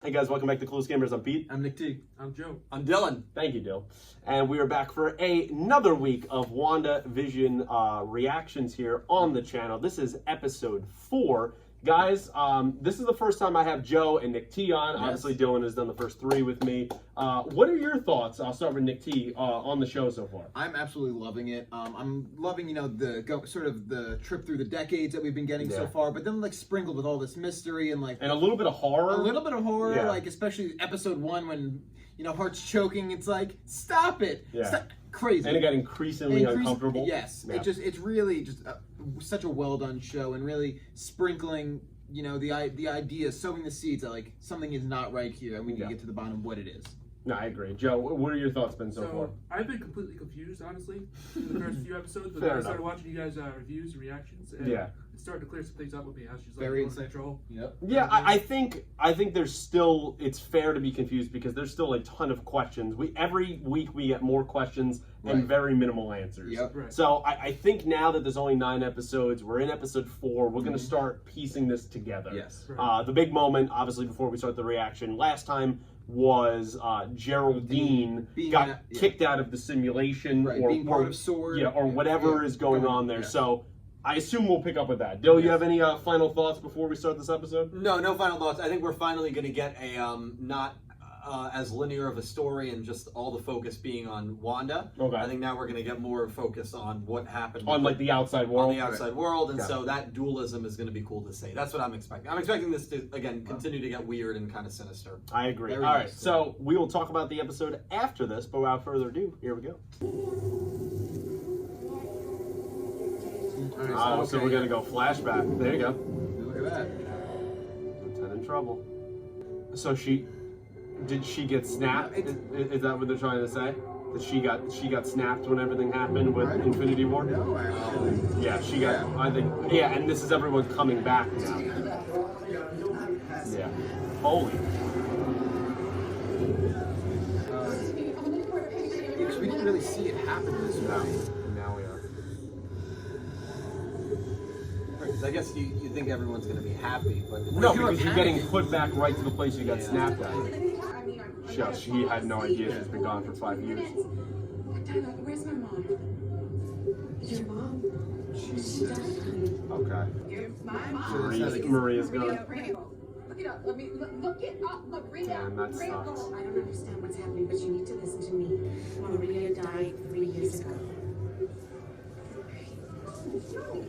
Hey guys, welcome back to Clueless Gamers. I'm Pete. I'm Nick T. I'm Joe. I'm Dylan. Thank you, Dill. And we are back for another week of WandaVision reactions here on the channel. This is episode 4. Guys, this is the first time I have Joe and Nick T on. Yes. Obviously, Dylan has done the first 3 with me. What are your thoughts? I'll start with Nick T on the show so far. I'm absolutely loving it. I'm loving, the trip through the decades that we've been getting so far, but then sprinkled with all this mystery and a little bit of horror. A little bit of horror, especially episode 1 when Hart's choking. It's like, stop it. Yeah. Stop. Crazy. And it got increasingly uncomfortable. Yes. Yeah. It's really just such a well done show, and really sprinkling, the idea, sowing the seeds that something is not right here, and we need to get to the bottom of what it is. No, I agree. Joe, what are your thoughts been so far? I've been completely confused, honestly, in the first few episodes, but then I started watching you guys' reviews and reactions, and it's starting to clear some things up with me. How she's very in control. Yep. Yeah, I think there's still, it's fair to be confused because there's still a ton of questions. Every week we get more questions and very minimal answers. Yep. Right. So I think now that there's only 9 episodes, we're in episode 4, we're going to start piecing this together. Yes. Right. The big moment, obviously, before we start the reaction, last time was Geraldine got kicked out of the simulation, or being part of Sword, or whatever is going on there. So I assume we'll pick up with that. Dill, you have any final thoughts before we start this episode? No final thoughts. I think we're finally going to get a not as linear of a story and just all the focus being on Wanda. Okay. I think now we're going to get more focus on what happened on the outside world. On the outside world, and so that dualism is going to be cool to see. That's what I'm expecting. I'm expecting this to again continue to get weird and kind of sinister. I agree. All right, so we will talk about the episode after this, but without further ado, here we go. So we're gonna go flashback. There you go. Look at that. Lieutenant Trouble. So did she get snapped? Is that what they're trying to say? That she got snapped when everything happened with Infinity War? No, actually. Yeah, she got. I think. Yeah, and this is everyone coming back now. Yeah. Holy. Because we didn't really see it happen this way. Now we are. Because I guess you think everyone's going to be happy, but no, because you're getting put back right to the place you got snapped at. She had no idea she's been gone for 5 years. Where's my mom? Your mom? Okay. My mom. Maria's gone. Look it up. Look it up. Maria. Damn, that sucks. I don't understand what's happening, but you need to listen to me. Maria died 3 years ago.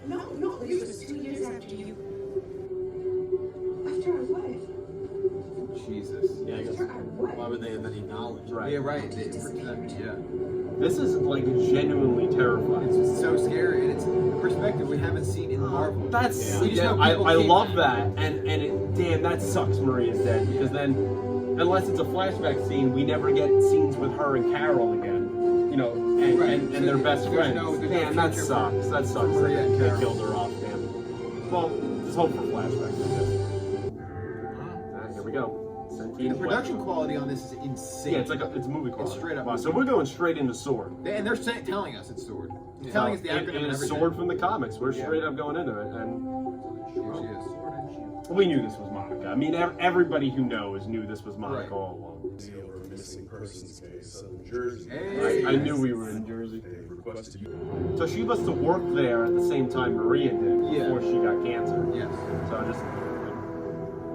No. This was 2 years after you. After our wife. Jesus. Yeah, I guess. Why would they have any knowledge? Right. Yeah, right. This is genuinely terrifying. It's so scary, and it's a perspective we haven't seen in Marvel. That's I love that, and damn, that sucks. Maria's dead because then, unless it's a flashback scene, we never get scenes with her and Carol again. And their best friends. Damn, that sucks. That sucks. They killed her off. Damn. Well, just hope for flashbacks. Here we go. The production quality on this is insane. Yeah, it's movie quality. It's straight up. Wow, so we're going straight into Sword. And they're telling us it's Sword. Telling us the acronym and everything. Sword from the comics. We're straight up going into it, and here she is. We knew this was Monica. I mean, everybody who knows knew this was Monica all along. Over a missing persons case in Jersey. Hey. I knew we were in Jersey. So she must have worked there at the same time Maria did before she got cancer. Yes. So just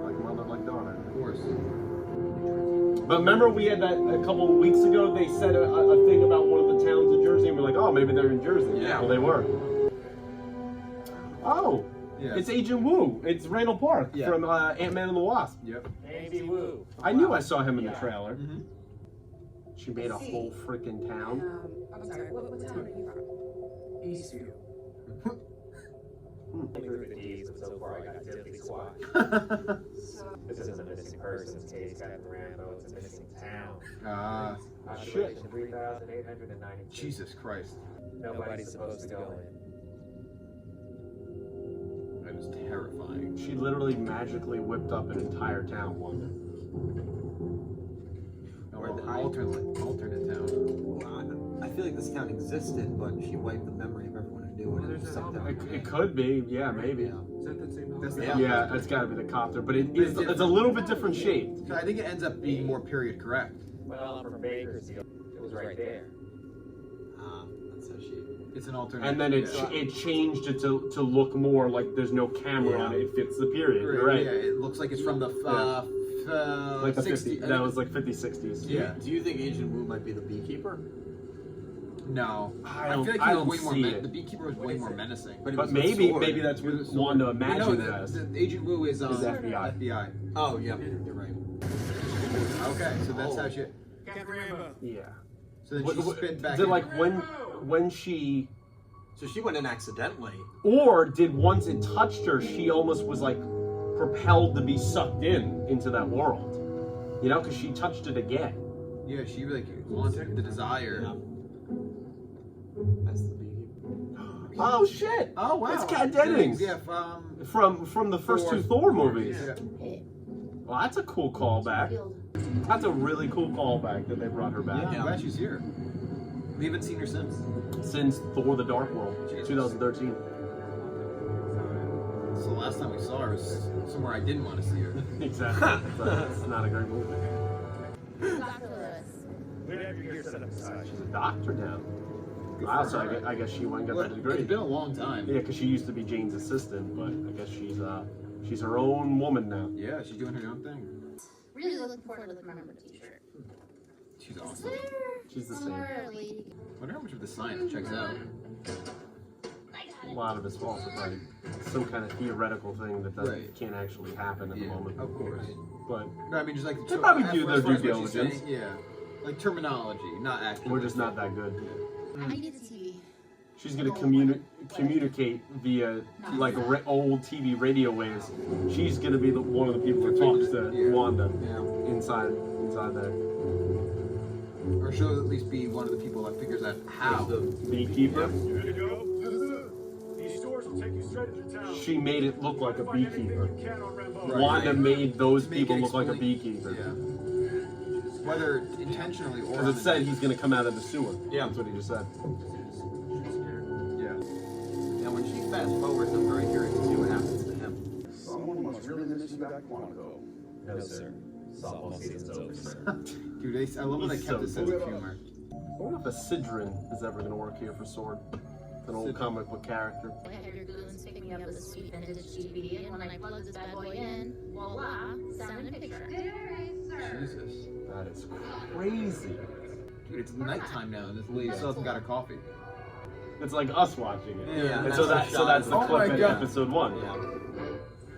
like mother, like daughter. Of course. But remember we had that a couple of weeks ago, they said a thing about one of the towns in Jersey, and we're like, oh, maybe they're in Jersey. Yeah. Well, they were. Oh, it's Agent Wu. It's Randall Park from Ant-Man and the Wasp. Yep. Andy Wu. I knew I saw him in the trailer. Mm-hmm. She made a whole freaking town. I'm sorry, what town are you from? Westview. Through the deeds, but so far I got diddly squat. This isn't a missing persons case, got Rambeau, it's a missing town. Shit. 3,890. Jesus Christ. Nobody's supposed to go in. That was terrifying. She literally magically whipped up an entire town, Wanda. Alternate town. I feel like this town existed, but she wiped the memory of everyone who knew it. It could be, yeah, maybe. Is that the same Yeah, that's got to be the copter, but it's a little bit different shaped. So I think it ends up being more period correct. Well, I'm from Bakersfield. It was right there. That's how she. It's an alternate. And then it changed it to look more like there's no camera on it. It fits the period. You're right. Yeah, it looks like it's from the Like the 60s. 50s. That was like 50s, 60s. Yeah. Do you think Agent Wu might be the beekeeper? No, I feel like don't he was way see more. it. The beekeeper was way more menacing. But maybe that's what Wanda imagined it as. The Agent Wu is FBI. FBI. Oh, yeah, you're right. Okay, so that's how she. Yeah. So then she spins back. Did in. like when she, So she went in accidentally. or did once it touched her, she almost was like propelled to be sucked into that world. You know, because she touched it again. Yeah, she like wanted the desire. Yeah. That's the beekeeper. Oh shit! Oh wow, It's Kat Dennings. Yeah, From the first two Thor movies. Yeah. Well, that's a cool callback. That's a really cool callback that they brought her back. I'm glad she's here. We haven't seen her Since Thor: The Dark World, Jesus. 2013. So the last time we saw her was somewhere I didn't want to see her. Exactly. It's not a great movie. We'd have your gear set up aside. She's a doctor now. Good Wow, for so her. I guess she went and got Well, the degree. it's been a long time. Yeah, because she used to be Jane's assistant, but I guess she's her own woman now. Yeah, she's doing her own thing. Really looking forward to the Remember t-shirt. She's awesome. She's the same. Somewhere league. I wonder how much of the sign checks out. A lot of it's false. It's like some kind of theoretical thing that Right. can't actually happen at the moment. Of course. But No, I mean just like They probably do as their far due as what she's diligence. saying, yeah, like terminology, not actually. we're just not that good. I need the TV. She's gonna communicate via like old TV radio waves. She's gonna be one of the people that talks to Wanda inside there. Or she'll at least be one of the people that figures out how. The Beekeeper. Here you go. These stores will take you straight into town. She made it look like a beekeeper. You can on Rambeau. Right. Wanda made those Make people it look like a explain- beekeeper. Yeah. Whether intentionally or. Because it said he's gonna come out of the sewer. Yeah. That's what he just said. Yeah. Yeah, when she fast forwards, I'm very curious to see what happens to him. Someone must really miss you back Quantico. No, sir. Softball season's over, sir. Dude, I love when they He's kept so the sense of humor. I wonder if a Sidrin is ever gonna work here for Sword. An old comic book character. I had your goons pick me up with a sweet vintage TV, and when I plugged this bad boy in, voila, sound and picture. Jesus. That is crazy. Dude, it's nighttime now, and this lady still hasn't got her coffee. It's like us watching it. Yeah, And that's so the that's shot. the Oh clip my in God. episode 1. Yeah.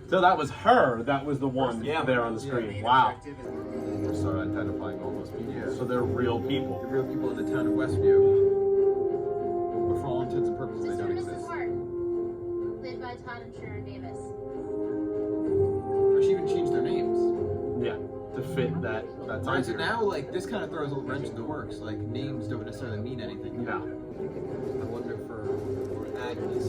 So that was her. That was the one Yeah. there on the screen. Wow. We're sort of identifying all those people. Yeah. So they're real people. The real people in the town of Westview. But for all intents and purposes, they don't exist. Played by Todd and Sharon Davis. Or she even changed their names. Yeah. To fit that time Right, so period. now, like, this kind of throws a wrench in the works. Like, names don't necessarily mean anything. No. I wonder for Agnes.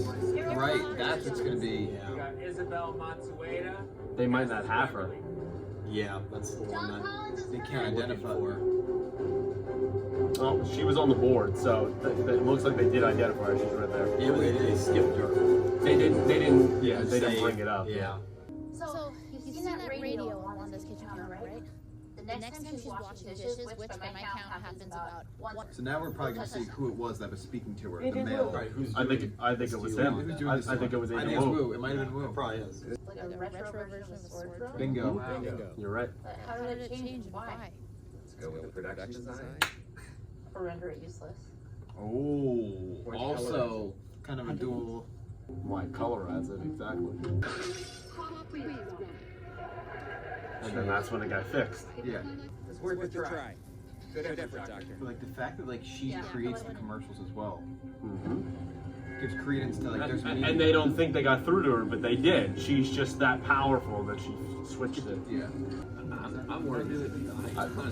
Right, that's what's gonna be. Yeah. got Isabel Matsueda. They might not have her. Yeah, that's the one that They can't identify her. Oh, she was on the board, so it looks like they did identify her. She's right there. Yeah, they skipped her. They didn't they didn't Say- bring it up. Yeah. So, you've seen that radio on Wanda's kitchen counter, right? The next time she's washing dishes, which by my count happens about once. So now we're probably gonna see who it was that was speaking to her. The male. Right, who's I doing think it was Who's him. doing I this think one? it was I think Agent it's Wu. Wu. It might have been Wu. It probably is. Like a retro version of the sword throw. Bingo. Bingo. You're right. But how did it change and why? Let's go with the production design. Or render it useless? Oh, also kind of a dual. Why colorize it exactly? And then that's when it got fixed. Yeah. It's worth a try. Good effort, Doctor. But like the fact that like she creates the commercials as well Mm-hmm. gives credence to like there's And they don't think they got through to her, but they did. She's just that powerful that she switched it. Yeah. I'm worried.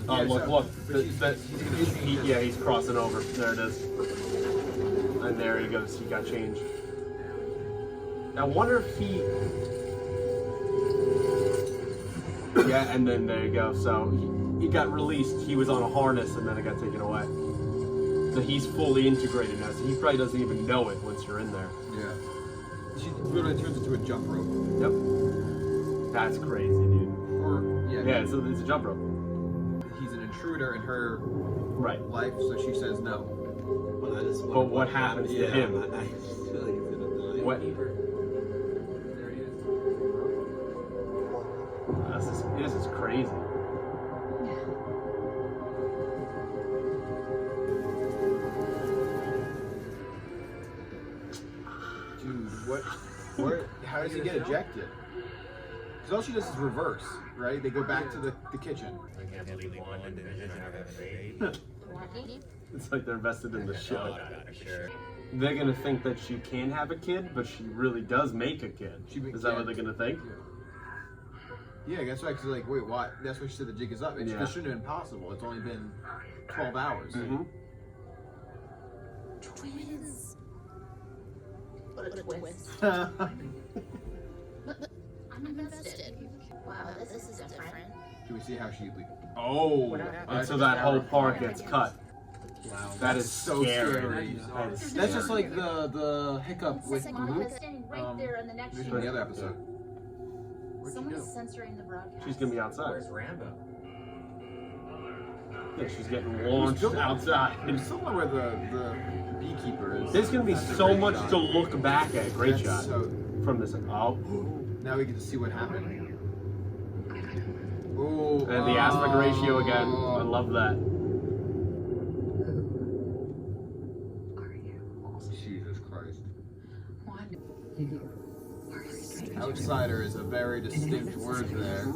Oh, look. But He's crossing over. There it is. And there he goes. He got changed. I wonder if he... Yeah, and then there you go. So he got released. He was on a harness, and then it got taken away. So he's fully integrated now. So he probably doesn't even know it once you're in there. Yeah. She literally turns into a jump rope. Yep. That's crazy, dude. Or Or Yeah, so it's a jump rope. he's an intruder in her Right. life, so she says no. Well, I just But wonder what happens to him? I feel like he's gonna die. What? Keeper. There he is. This is crazy. Dude, what? How does he get ejected? Because all she does is reverse, right? They go back to the kitchen. I can't believe WandaVision have a baby. It's like they're invested in the show. Oh, for sure. They're gonna think that she can have a kid, but she really does make a kid. Is that what they're gonna think? Yeah, that's right. Cause like, wait, what? That's why she said the jig is up. This shouldn't have been possible. It's only been 12 hours. Mm-hmm. Twins. What a twist. I'm invested. Wow, this is different. Do we see how she? Oh, and so that whole part gets cut. Wow, That is so scary. That is That's just scary. like the hiccup with Monica's standing right there in the next in scene. the other episode. Someone's censoring the broadcast. She's gonna be outside. Where's Rambeau? Yeah, she's getting launched outside. There's somewhere where the beekeeper is. There's gonna be That's a so great much shot. to look back at. Great That's shot So, from this. Oh, now we get to see what happened. Oh, and the aspect ratio again. I love that. Jesus Christ. Outsider is a very distinct word there.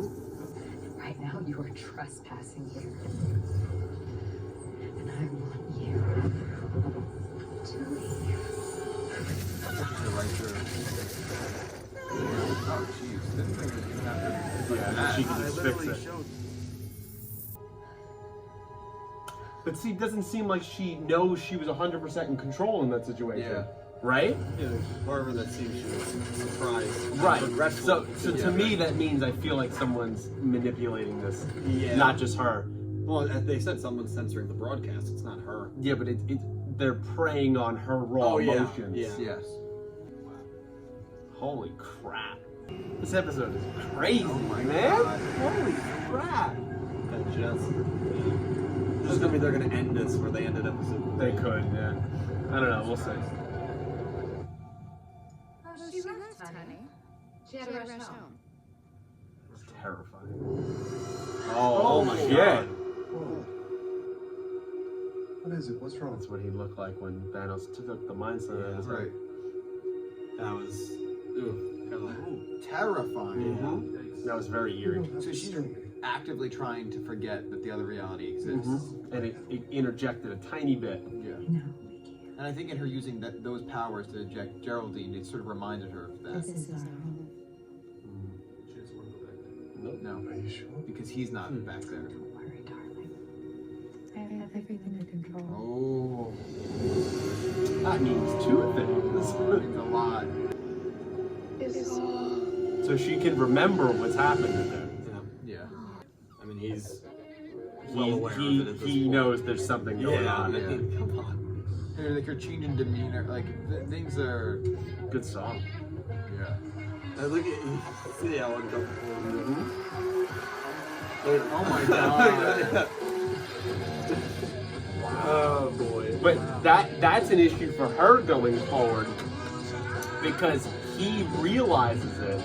Right now you are trespassing here. And I want you to leave. Right there. Oh, jeez. Didn't think it was gonna happen. Yeah, she can I just fix literally it. showed. But see, it doesn't seem like she knows she was 100% in control in that situation. Yeah. Right? Yeah, however that seems she was surprised. Right. Regretful. So to me, that means I feel like someone's manipulating this. Yeah. Not just her. Well, they said someone's censoring the broadcast. It's not her. Yeah, but they're preying on her raw emotions. Yeah. Yes. Holy crap. This episode is crazy, Oh my man. God. Holy crap. That just. This is gonna be they're gonna end this where they ended episode. They could, yeah. I don't know, we'll see. Oh, she left, honey. She had to rush home. It's terrifying. Oh my god. What is it? What's wrong? That's what he looked like when Thanos took the Mind Stone out of his head. Right. That was. Ooh, kind of like. Ooh. Terrifying. Mhm. That was very eerie. So she's actively trying to forget that the other reality exists. Mhm. And it interjected a tiny bit. Yeah. And I think in her using those powers to eject Geraldine, it sort of reminded her of that. This is our home. She doesn't want to go back there. No, Are you sure? because he's not back there. Don't worry, darling. I have everything under control. Oh, That means two things. that means a lot. So she can remember what's happened to them. Yeah. I mean, he's well aware of it at this He point. knows there's something going Yeah, on. I mean, come on. And like her change in demeanor, like things are. Good song. Yeah. Look at see how uncomfortable. Oh my god. Oh boy. But that's an issue for her going forward because he realizes it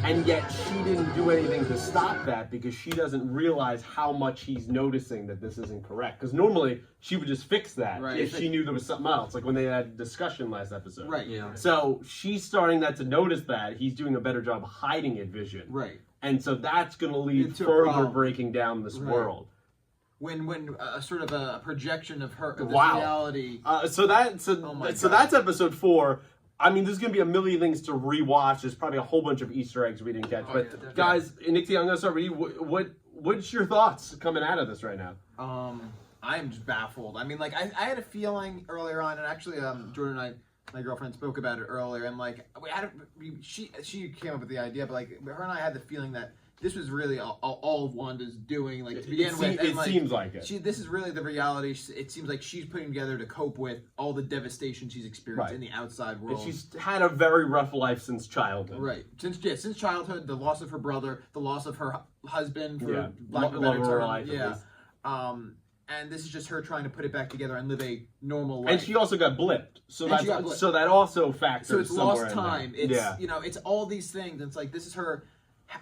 and yet she didn't do anything to stop that because she doesn't realize how much he's noticing that this isn't correct. Because normally she would just fix that Right. if she knew there was something else, like when they had a discussion last episode. Right. Yeah. So she's starting to notice that he's doing a better job hiding it, Vision. Right. And so that's going to lead Into a further problem. breaking down this Right. world. When sort of a projection of her of this Wow. reality. So that's episode 4. I mean, there's going to be a million things to rewatch. There's probably a whole bunch of Easter eggs we didn't catch. Oh, but yeah, definitely. guys, Nixie, I'm going to start with you. What's your thoughts coming out of this right now? I'm just baffled. I mean, like I had a feeling earlier on, and actually, Jordan and I, my girlfriend, spoke about it earlier, and like she came up with the idea, but like her and I had the feeling that this was really all of Wanda's doing, like, to begin with. It seems like it. This is really the reality. It seems like she's putting together to cope with all the devastation she's experienced in the outside world. And she's had a very rough life since childhood. Right. Since childhood, the loss of her brother, the loss of her husband, for lack of a love better of her term. life, at least. And this is just her trying to put it back together and live a normal life. And she also got blipped, so that also factors. So it's somewhere lost time. In there. It's it's all these things. It's like this is her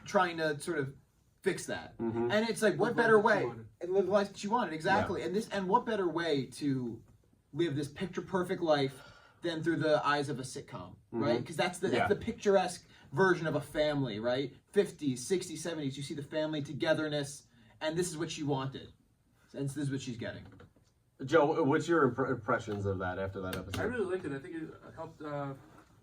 trying to sort of fix that. Mm-hmm. And it's like, what better way? Live the life she wanted, exactly. Yeah. And what better way to live this picture perfect life than through the eyes of a sitcom, right? Because that's the picturesque version of a family, right? 50s, 60s, 70s. You see the family togetherness, and this is what she wanted. And this is what she's getting. Joe, what's your impressions of that after that episode? I really liked it. I think it helped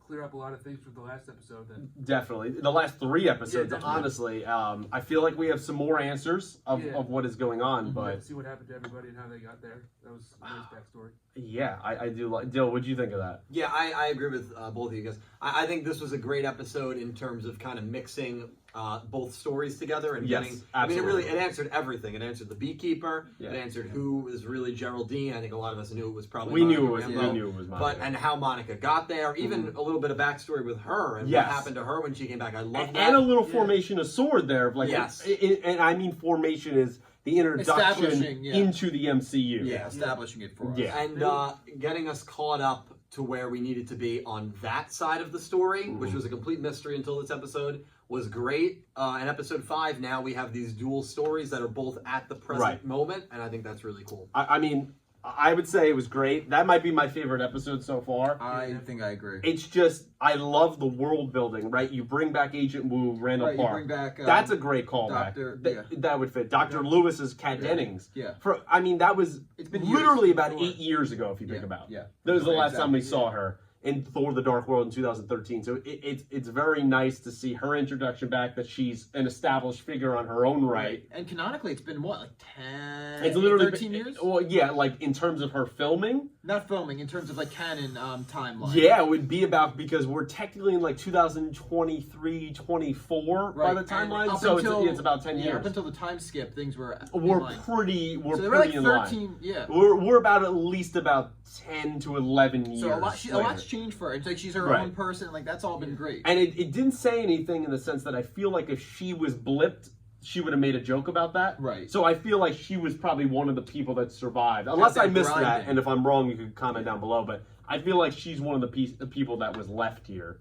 clear up a lot of things from the last episode. Definitely. The last 3 episodes, honestly. I feel like we have some more answers of what is going on. But see what happened to everybody and how they got there. That was a nice backstory. Yeah, I do like. Dill, what do you think of that? Yeah, I agree with both of you guys. I think this was a great episode in terms of kind of mixing both stories together and getting. I mean, it answered everything. It answered the beekeeper. Yeah. It answered who was really Geraldine. I think a lot of us knew it was probably. We knew it was Monica. But and how Monica got there. Even a little bit of backstory with her and what happened to her when she came back. I love that. And a little formation of sword there. Like, and I mean, formation is the introduction into the MCU. Yeah, establishing it for us. Yeah. And getting us caught up to where we needed to be on that side of the story, which was a complete mystery until this episode, was great. In episode 5, now we have these dual stories that are both at the present moment, and I think that's really cool. I mean, I would say it was great. That might be my favorite episode so far. I think I agree. It's just, I love the world building, right? You bring back Agent Wu, Randall Park. You bring back, that's a great callback. That would fit. Dr. Lewis is Kat Dennings. Yeah. I mean, that was literally about 8 years ago, if you think about it. Yeah. That was the last time we saw her in Thor: The Dark World in 2013. So it's very nice to see her introduction back, that she's an established figure on her own right. And canonically, it's been what, like 10, it's literally 13 years? Well, yeah, like in terms of her filming. Not filming, in terms of like canon timeline. Yeah, it would be about, because we're technically in like 2023, 24 by the timeline. So it's about 10 years. Up until the time skip, things were pretty like in 13, line. Yeah. We're about at least about 10 to 11 years. So a lot's changed for her. It's like she's her own person. Like, that's all been great. And it didn't say anything in the sense that I feel like if she was blipped, she would have made a joke about that. Right. So I feel like she was probably one of the people that survived. Unless I missed that, and if I'm wrong, you could comment down below. But I feel like she's one of the people that was left here.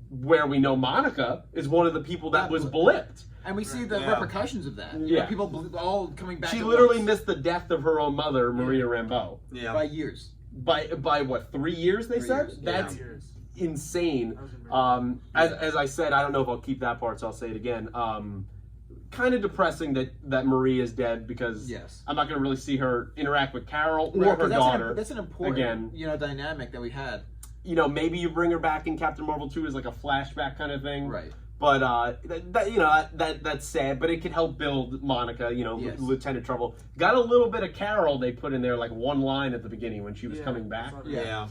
Where we know Monica is one of the people that was blipped. And we see the repercussions of that. Yeah. People all coming back. She literally missed the death of her own mother, Maria Rambeau. Yeah. By years. By what, 3 years, they said? Years. That's insane. As I said, I don't know if I'll keep that part, so I'll say it again. Kind of depressing that Marie is dead, because I'm not going to really see her interact with Carol or her daughter. That's an important dynamic that we had. Maybe you bring her back in Captain Marvel 2 as like a flashback kind of thing. Right. But that's sad. But it could help build Monica. Lieutenant Trouble. Got a little bit of Carol. They put in there like one line at the beginning when she was coming back. Yeah.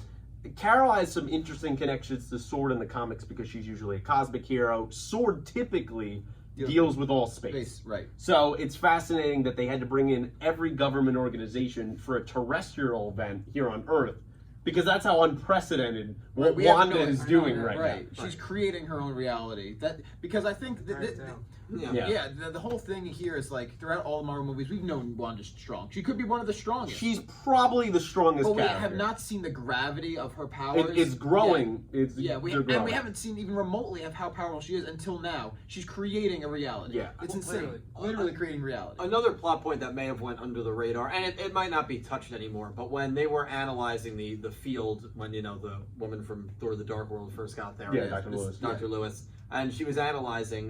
Carol has some interesting connections to Sword in the comics, because she's usually a cosmic hero. Sword typically deals with all space. Right. So it's fascinating that they had to bring in every government organization for a terrestrial event here on Earth, because that's how unprecedented what Wanda is doing right now. She's creating her own reality. Because I think the whole thing here is like, throughout all the Marvel movies, we've known Wanda's strong. She could be one of the strongest. She's probably the strongest character. But we have not seen the gravity of her powers. It's growing. And we haven't seen even remotely of how powerful she is until now. She's creating a reality. Yeah. It's insane. Literally creating reality. Another plot point that may have went under the radar, and it might not be touched anymore, but when they were analyzing the field, when the woman from Thor: The Dark World first got there, Dr. Lewis, and she was analyzing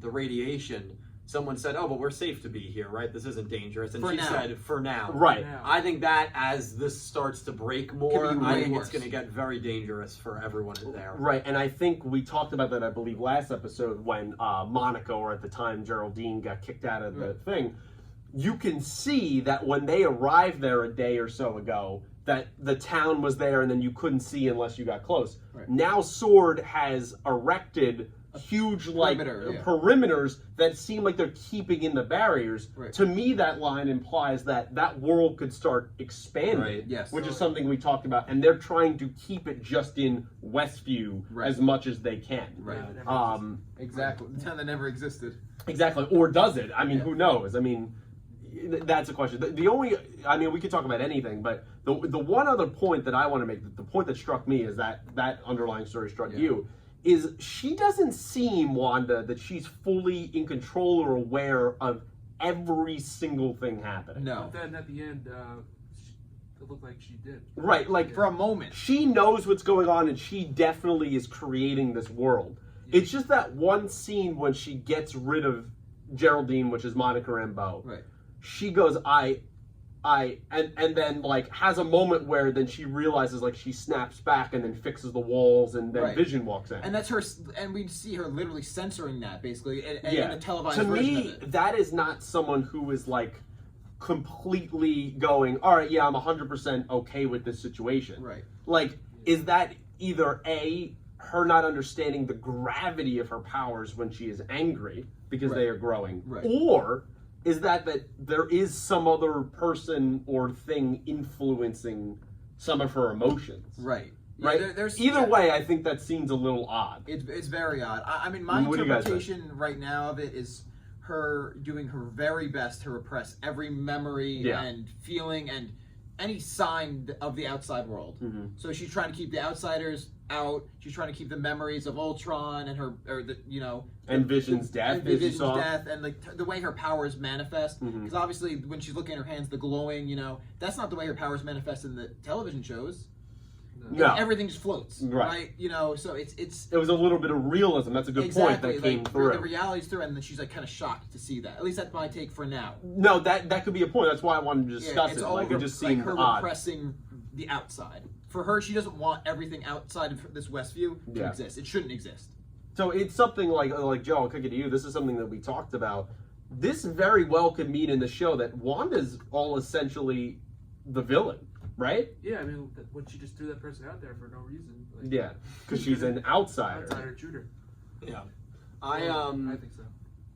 the radiation, someone said, "Oh, but we're safe to be here, right? This isn't dangerous." And she said, "For now." Right. I think that as this starts to break more, I think it's going to get very dangerous for everyone in there. Right, and I think we talked about that, I believe, last episode when Monica, or at the time Geraldine, got kicked out of the thing. You can see that when they arrived there a day or so ago, that the town was there, and then you couldn't see unless you got close. Right. Now Sword has erected huge like Perimeter, perimeters that seem like they're keeping in the barriers. Right. To me, that line implies that that world could start expanding, Right. Yes. which is something we talked about, and they're trying to keep it just in Westview as much as they can. Right. Exactly. The town that never existed. Exactly. Or does it? I mean, who knows? I mean, that's a question. The only, I mean, we could talk about anything, but the one other point that I want to make, the point that struck me is that underlying story struck you, is she doesn't seem, Wanda, that she's fully in control or aware of every single thing happening. No. But then at the end, it looked like she did. Right, like for a moment. She knows what's going on and she definitely is creating this world. Yeah. It's just that one scene when she gets rid of Geraldine, which is Monica Rambeau. Right. She goes, and then like has a moment where then she realizes like she snaps back and then fixes the walls and then Vision walks in. And that's her, and we see her literally censoring that basically in a televised to version me, of it. that is not someone who is like completely going, all right, yeah, I'm 100% okay with this situation. Right. Like, is that either A, her not understanding the gravity of her powers when she is angry because they are growing, or is that there is some other person or thing influencing some of her emotions? Right. Right. Yeah, either way, I think that seems a little odd. It's very odd. I mean, my interpretation right now of it is her doing her very best to repress every memory and feeling and any sign of the outside world. Mm-hmm. So she's trying to keep the outsiders out. She's trying to keep the memories of Ultron and and Vision's death, and like the way her powers manifest. Because obviously, when she's looking at her hands, the glowing, that's not the way her powers manifest in the television shows. No. Everything just floats, right? So it's. It was a little bit of realism. That's a good point that came through. The reality's through, and then she's like kind of shocked to see that. At least that's my take for now. No, that could be a point. That's why I wanted to discuss it. Like it just seemed her odd. repressing the outside. For her, she doesn't want everything outside of this Westview to exist. It shouldn't exist. So it's something like Joe, I'll kick it to you. This is something that we talked about. This very well could mean in the show that Wanda's all essentially the villain. Right? Yeah, I mean, would she just threw that person out there for no reason? Like, yeah, because she's an outsider. Outsider shooter. Yeah, I think so.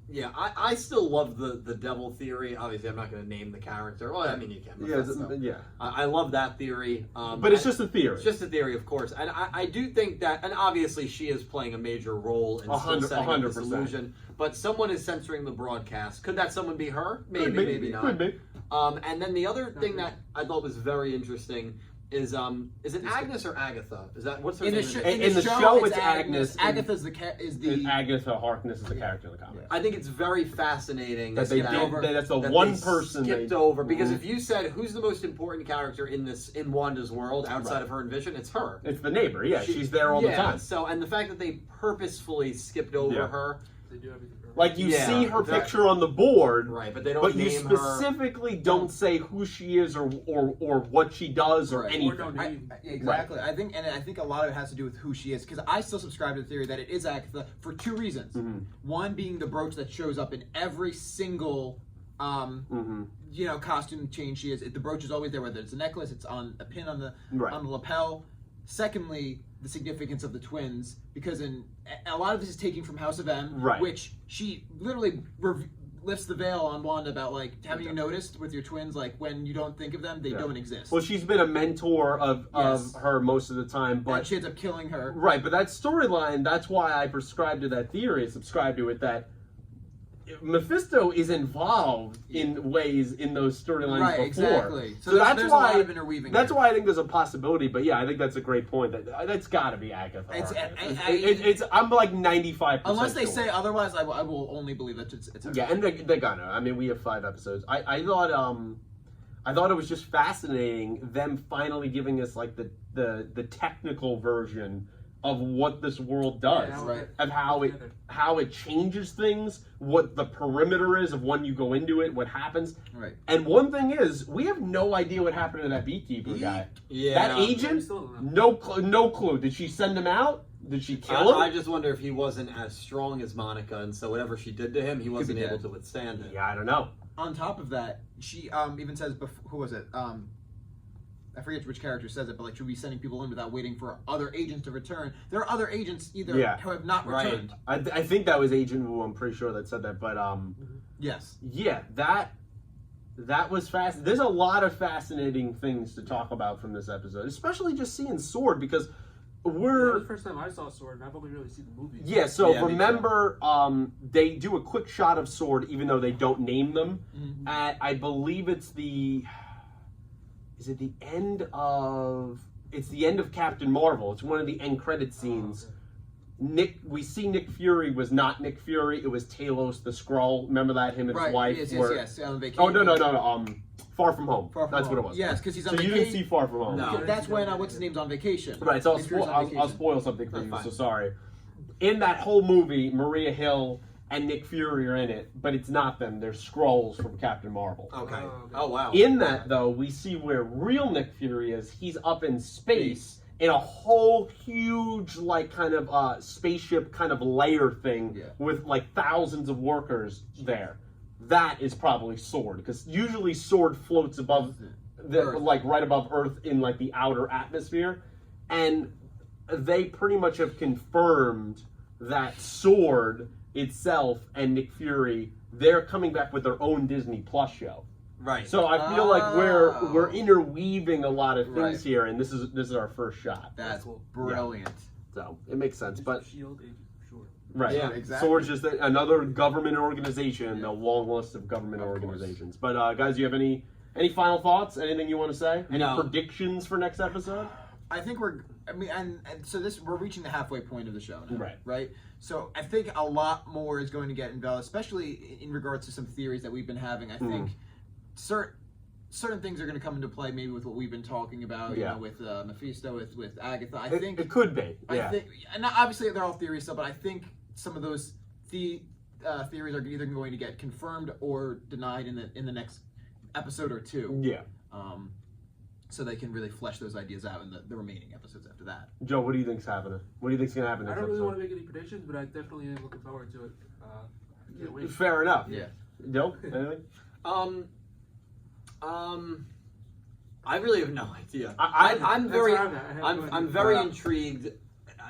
Yeah, I still love the devil theory. Obviously, I'm not going to name the character. Well, I mean, you can. Yeah. I love that theory. But it's just a theory. It's just a theory, of course. And I do think that, and obviously she is playing a major role in still setting up this illusion. But someone is censoring the broadcast. Could that someone be her? Maybe not. Could be. And then the other thing that I thought was very interesting is it Agnes or Agatha? Is that what's her name? In the show, it's Agnes. Agatha's Agatha Harkness is the character in the comics. I think it's very fascinating that that's the one person skipped over because if you said who's the most important character in Wanda's world outside of her and Vision, it's her. It's the neighbor. Yeah, she's there all the time. So and the fact that they purposefully skipped over her. They do everything. Like you see her picture on the board, right? But they don't. But you specifically don't say who she is or what she does or anything. Exactly. I think a lot of it has to do with who she is because I still subscribe to the theory that it is Agatha for two reasons. Mm-hmm. One being the brooch that shows up in every single costume change she is. The brooch is always there, whether it's a necklace, it's on a pin on the lapel. Secondly, the significance of the twins, because a lot of this is taken from House of M, which she literally lifts the veil on Wanda about, like, haven't you noticed with your twins, like, when you don't think of them, they don't exist. Well, she's been a mentor of her most of the time, but and she ends up killing her. Right, but that storyline, that's why I subscribe to that theory, subscribe to it, that Mephisto is involved in ways in those storylines before. Exactly. So that's why a lot of interweaving. That's why I think there's a possibility. But yeah, I think that's a great point. That's got to be Agatha. I'm like 95%. Unless they say otherwise, I will only believe that it's her. Yeah, and they're gonna. I mean, we have 5 episodes. I thought it was just fascinating them finally giving us like the technical version of what this world does, of how it changes things, what the perimeter is of when you go into it, what happens. Right. And one thing is, we have no idea what happened to that beekeeper guy. Yeah. That agent, no clue. Did she send him out? Did she kill him? I just wonder if he wasn't as strong as Monica, and so whatever she did to him, he wasn't able to withstand it. Yeah, I don't know. On top of that, she even says, who was it? I forget which character says it, but like, should we be sending people in without waiting for other agents to return? There are other agents either who have not returned. I think that was Agent Wu. I'm pretty sure that said that, but yes, yeah, that was fast. There's a lot of fascinating things to talk about from this episode, especially just seeing Sword because That was the first time I saw Sword, and I've only really seen the movies. Yeah, so remember, they do a quick shot of Sword, even though they don't name them. At, I believe it's the... Is it the end of... It's the end of Captain Marvel. It's one of the end credit scenes. We see Nick Fury was not Nick Fury. It was Talos the Skrull. Remember that? Him and his wife were... Yes. On vacation. Oh, no. Far From Home. That's what it was. Yes, because he's on vacation. So you didn't see Far From Home. No. That's when, what's his name's on vacation. Right, so I'll spoil something for you, so sorry. In that whole movie, Maria Hill and Nick Fury are in it, but it's not them. They're Skrulls from Captain Marvel. Okay. Oh, wow. In that, though, we see where real Nick Fury is. He's up in space in a whole huge, like, kind of spaceship kind of layer thing with, like, thousands of workers there. That is probably Sword, because usually Sword floats above, like, right above Earth in, like, the outer atmosphere. And they pretty much have confirmed that Sword itself and Nick Fury, they're coming back with their own Disney Plus show. Right. So I feel like we're interweaving a lot of things here, and this is our first shot. That's brilliant. Yeah. So it makes sense, but Shield Agent Short. Right. Yeah, exactly. Sword's just another government organization, a long list of government organizations. But guys, you have any final thoughts? Anything you want to say? Any predictions for next episode? I think and so we're reaching the halfway point of the show now. Right. Right? So I think a lot more is going to get involved, especially in regards to some theories that we've been having. I think certain things are going to come into play, maybe with what we've been talking about, you know, with Mephisto, with Agatha. I think it could be. I think, and obviously they're all theories still, but I think some of those theories are either going to get confirmed or denied in the next episode or two. Yeah. So they can really flesh those ideas out in the remaining episodes after that. Joe, what do you think's happening? What do you think's going to happen next I don't really episode? want to make any predictions, but I definitely am looking forward to it. I can't wait. Fair enough. Yeah. Joe, anything? I really have no idea. I'm very intrigued.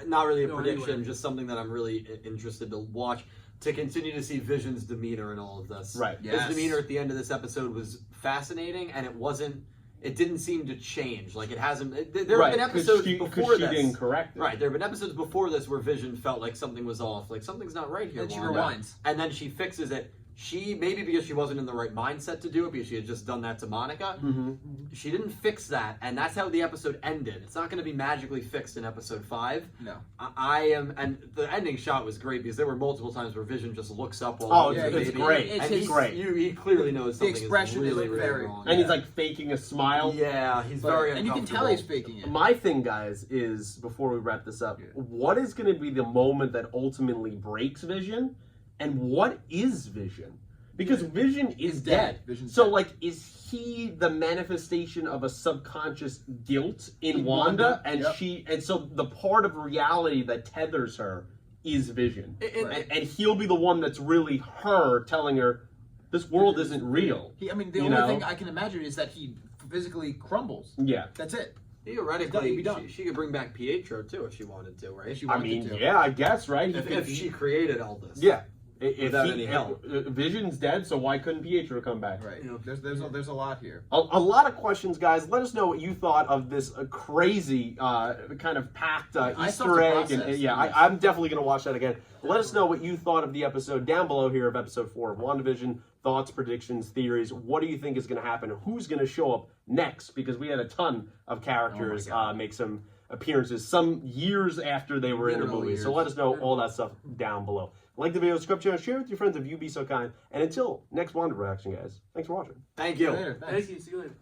Not really a prediction, just something that I'm really interested to watch. To continue to see Vision's demeanor in all of this. Right. His demeanor at the end of this episode was fascinating, and it didn't seem to change. Like, it hasn't. There have been episodes before this. She didn't correct it. Right. There have been episodes before this where Vision felt like something was off. Like, something's not right here. And she rewinds. And then she fixes it. She, maybe because she wasn't in the right mindset to do it, because she had just done that to Monica, she didn't fix that, and that's how the episode ended. It's not going to be magically fixed in episode 5. No. And the ending shot was great, because there were multiple times where Vision just looks up while it's great. It's great. He clearly knows something is really, really wrong. And he's like faking a smile. Yeah, he's very uncomfortable. And you can tell he's faking it. My thing, guys, is, before we wrap this up, what is going to be the moment that ultimately breaks Vision? And what is Vision? Because Vision is dead. So, like, is he the manifestation of a subconscious guilt in Wanda? And and so the part of reality that tethers her is Vision. And he'll be the one that's really her telling her, this world isn't real. The only thing I can imagine is that he physically crumbles. Yeah. That's it. Theoretically, she could bring back Pietro, too, if she wanted to, right? Yeah, I guess, right? If she created all this. Yeah. Without any help. Vision's dead, so why couldn't Pietro come back? Right. There's a lot here. A lot of questions, guys. Let us know what you thought of this crazy kind of packed Easter egg. I'm definitely going to watch that again. Let us know what you thought of the episode down below here of episode 4 of WandaVision. Thoughts, predictions, theories. What do you think is going to happen? Who's going to show up next? Because we had a ton of characters make some appearances some years after they were in the movie. So let us know all that stuff down below. Like the video, subscribe to the channel, share with your friends if you be so kind. And until next Wanda reaction, guys, thanks for watching. Thank you. Later, Thank you. See you later.